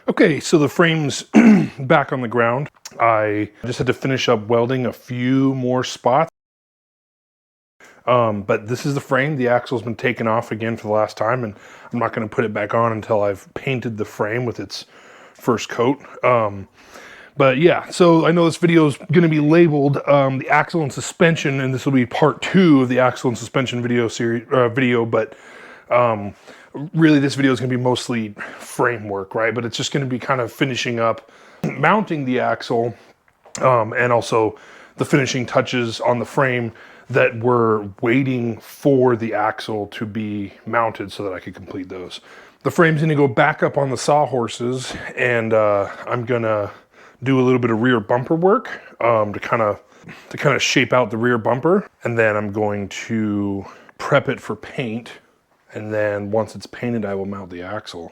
Okay, so the frame's back on the ground. I just had to finish up welding a few more spots. But this is the frame. The axle's been taken off again for the last time, and I'm not going to put it back on until I've painted the frame with its first coat. But yeah, so I know this video is going to be labeled the axle and suspension, and this will be part 2 of the axle and suspension video series. But really, this video is going to be mostly framework, right? But it's just going to be kind of finishing up, mounting the axle, and also the finishing touches on the frame that were waiting for the axle to be mounted so that I could complete those. The frame's going to go back up on the sawhorses, and I'm gonna do a little bit of rear bumper work to kind of shape out the rear bumper, and then I'm going to prep it for paint, and then once it's painted, I will mount the axle.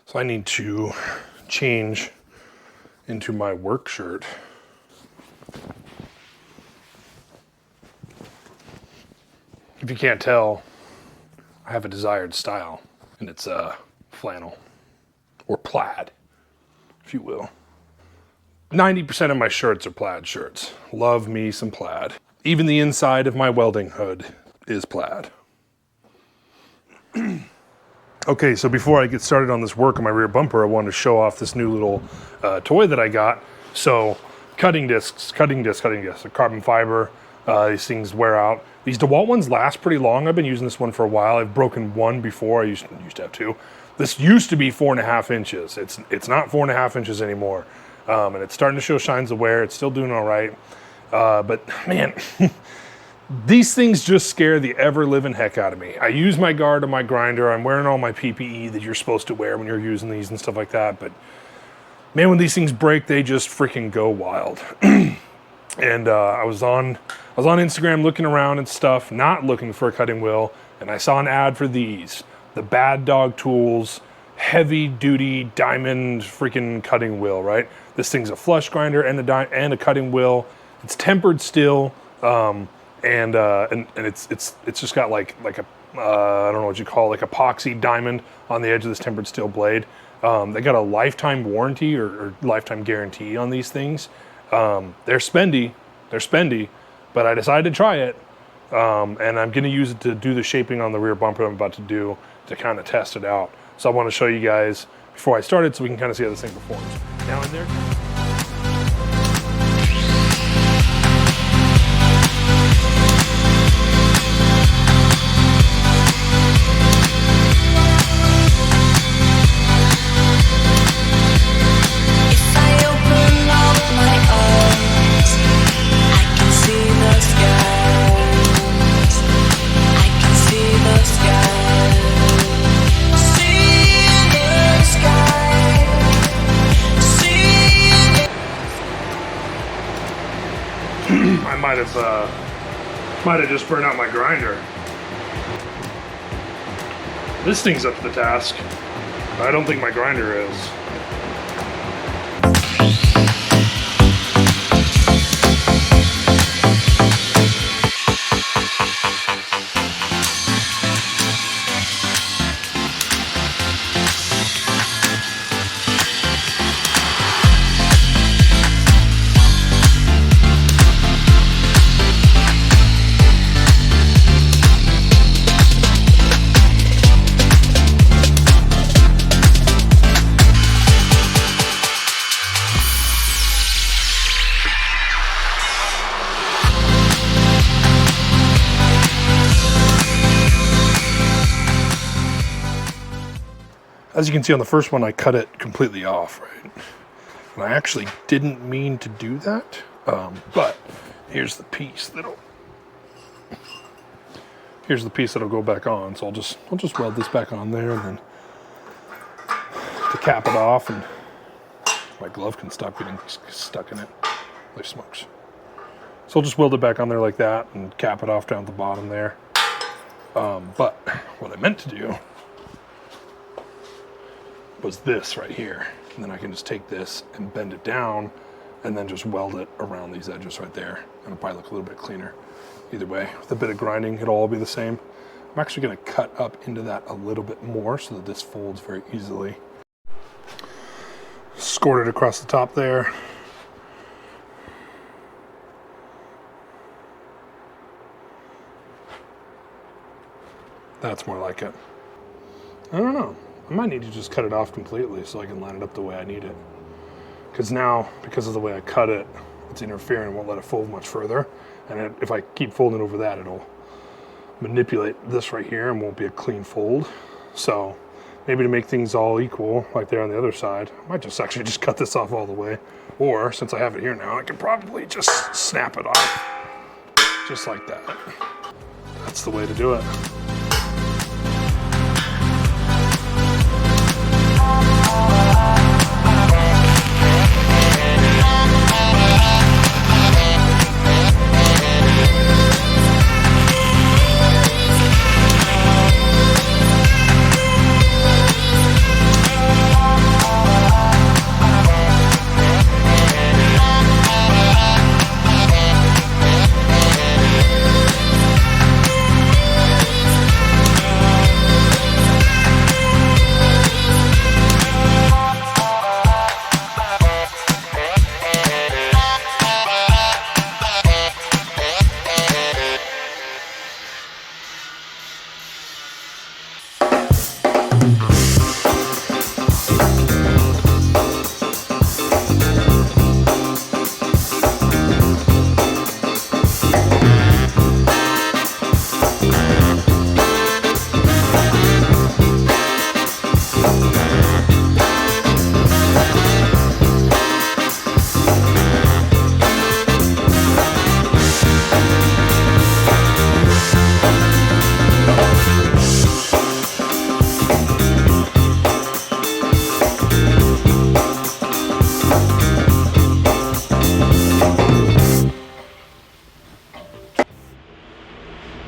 So I need to change into my work shirt. If you can't tell, I have a desired style, and it's flannel, or plaid, if you will. 90% of my shirts are plaid shirts. Love me some plaid. Even the inside of my welding hood is plaid. Okay, so before I get started on this work on my rear bumper, I wanted to show off this new little toy that I got. So, cutting discs, carbon fiber. These things wear out. These DeWalt ones last pretty long. I've been using this one for a while. I've broken one before. I used to have 2. This used to be 4.5 inches. It's not 4.5 inches anymore, and it's starting to show signs of wear. It's still doing all right, but man, these things just scare the ever-living heck out of me. I use my guard on my grinder. I'm wearing all my PPE that you're supposed to wear when you're using these and stuff like that. But man, when these things break, they just freaking go wild. And I was on Instagram looking around and stuff, not looking for a cutting wheel, and I saw an ad for these, the Bad Dog Tools heavy duty diamond freaking cutting wheel, right? This thing's a flush grinder and a cutting wheel. It's tempered steel, and it's just got like a I don't know what you call it, like epoxy diamond on the edge of this tempered steel blade. They got a lifetime warranty or lifetime guarantee on these things. They're spendy, but I decided to try it, and I'm going to use it to do the shaping on the rear bumper I'm about to do to kind of test it out. So I want to show you guys before I started so we can kind of see how this thing performs. Now in there. I might have just burned out my grinder. This thing's up to the task. I don't think my grinder is. As you can see on the first one, I cut it completely off, right? And I actually didn't mean to do that, but here's the piece that'll go back on. So I'll just weld this back on there, and then to cap it off, and my glove can stop getting stuck in it. Holy smokes! So I'll just weld it back on there like that and cap it off down at the bottom there. But what I meant to do was this right here, and then I can just take this and bend it down and then just weld it around these edges right there, and it'll probably look a little bit cleaner. Either way, with a bit of grinding, it'll all be the same. I'm actually going to cut up into that a little bit more so that this folds very easily. Scored it across the top there. That's more like it. I don't know. I might need to just cut it off completely so I can line it up the way I need it. Because now, because of the way I cut it, it's interfering and won't let it fold much further. And if I keep folding over that, it'll manipulate this right here and won't be a clean fold. So maybe to make things all equal, like they're on the other side, I might just actually just cut this off all the way. Or since I have it here now, I can probably just snap it off. Just like that. That's the way to do it.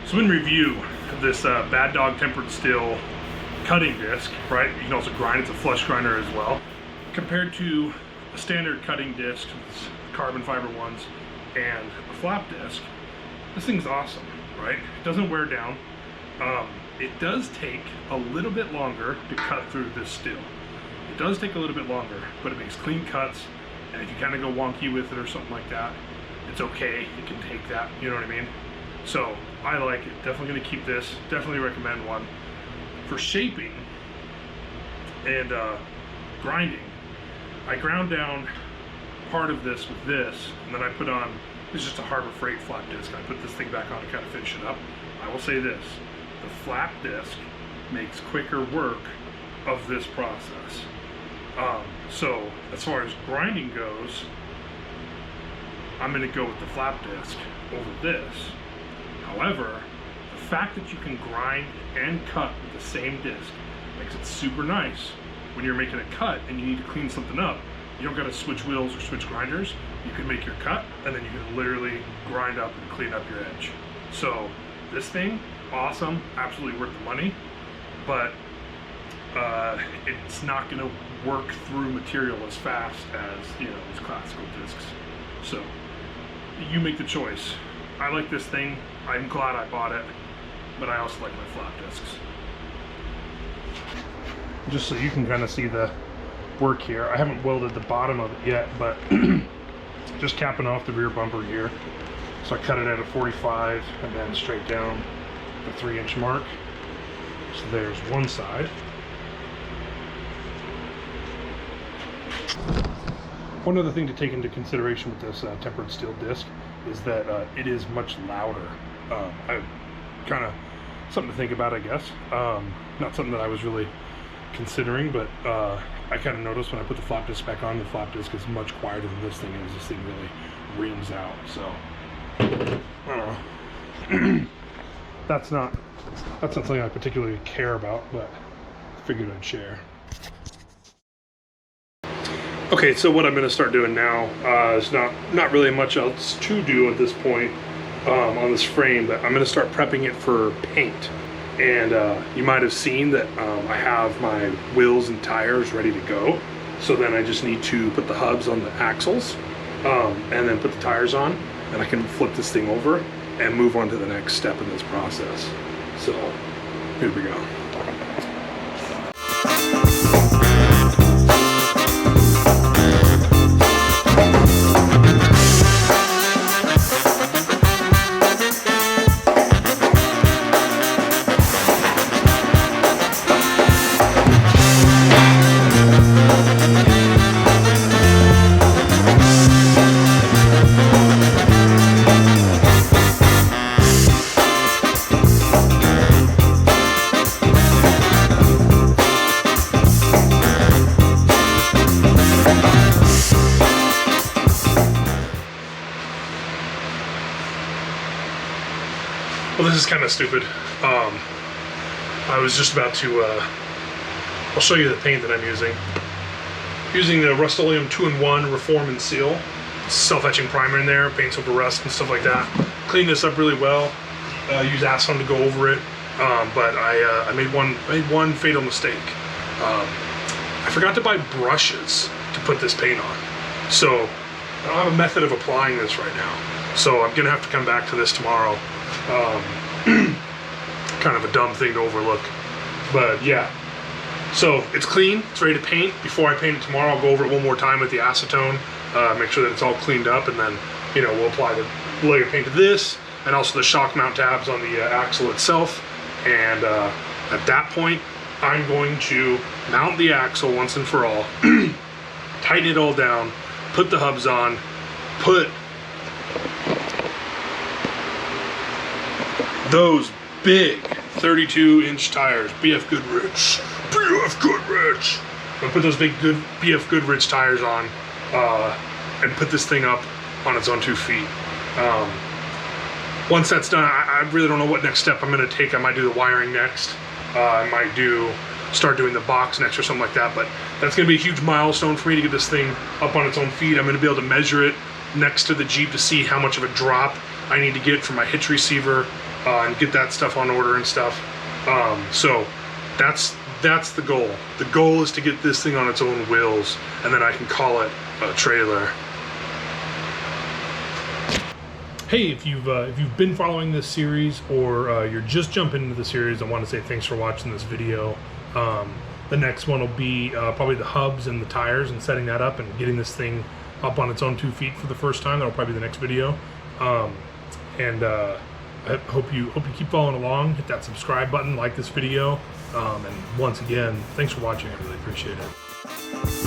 So in review, this Bad Dog tempered steel cutting disc, right? You can also grind, it's a flush grinder as well. Compared to a standard cutting disc, carbon fiber ones, and a flap disc, this thing's awesome, right? It doesn't wear down. It does take a little bit longer to cut through this steel. It does take a little bit longer, but it makes clean cuts, and if you kind of go wonky with it or something like that, it's okay, it can take that, you know what I mean? So I like it, definitely gonna keep this, definitely recommend one. For shaping and grinding, I ground down part of this with this, and then I put on, this is just a Harbor Freight flat disc. I put this thing back on to kind of finish it up. I will say this, the flap disc makes quicker work of this process. So as far as grinding goes, I'm gonna go with the flap disc over this. However, the fact that you can grind and cut with the same disc makes it super nice when you're making a cut and you need to clean something up. You don't gotta switch wheels or switch grinders. You can make your cut and then you can literally grind up and clean up your edge. So this thing, awesome, absolutely worth the money, but it's not gonna work through material as fast as, you know, these classical discs. So you make the choice. I like this thing. I'm glad I bought it, but I also like my flap discs. Just so you can kind of see the work here, I haven't welded the bottom of it yet, but just capping off the rear bumper here. So I cut it at a 45 and then straight down the 3-inch mark. So there's one side. One other thing to take into consideration with this tempered steel disc is that it is much louder. I kind of something to think about, I guess. Not something that I was really considering, but I kind of noticed when I put the flap disc back on, the flap disc is much quieter than this thing is. This thing really rings out. So I don't know. That's not something I particularly care about, but I figured I'd share. Okay, so what I'm going to start doing now is not really much else to do at this point on this frame, but I'm going to start prepping it for paint. And you might have seen that I have my wheels and tires ready to go. So then I just need to put the hubs on the axles and then put the tires on, and I can flip this thing over and move on to the next step in this process. So here we go. Well, this is kind of stupid. I was just about to, I'll show you the paint that I'm using. Using the Rust-Oleum 2-in-1 Reform and Seal. Self-etching primer in there, paints over rust and stuff like that. Clean this up really well. Use acetone to go over it. But I made one fatal mistake. I forgot to buy brushes to put this paint on. So I don't have a method of applying this right now. So I'm gonna have to come back to this tomorrow. Kind of a dumb thing to overlook, but yeah. So it's clean, it's ready to paint. Before I paint it tomorrow, I'll go over it one more time with the acetone, make sure that it's all cleaned up, and then, you know, we'll apply the layer paint to this, and also the shock mount tabs on the axle itself. And at that point, I'm going to mount the axle once and for all, tighten it all down, put the hubs on, put those big 32-inch tires, BF Goodrich. I'll put those big BF Goodrich tires on and put this thing up on its own 2 feet. Once that's done, I really don't know what next step I'm gonna take. I might do the wiring next. I might start doing the box next or something like that, but that's gonna be a huge milestone for me to get this thing up on its own feet. I'm gonna be able to measure it next to the Jeep to see how much of a drop I need to get for my hitch receiver, and get that stuff on order and stuff. So that's the goal. The goal is to get this thing on its own wheels, and then I can call it a trailer. Hey, if you've been following this series, or you're just jumping into the series, I want to say thanks for watching this video. The next one will be probably the hubs and the tires, and setting that up and getting this thing up on its own 2 feet for the first time. That'll probably be the next video. I hope you keep following along. Hit that subscribe button, like this video, and once again, thanks for watching. I really appreciate it.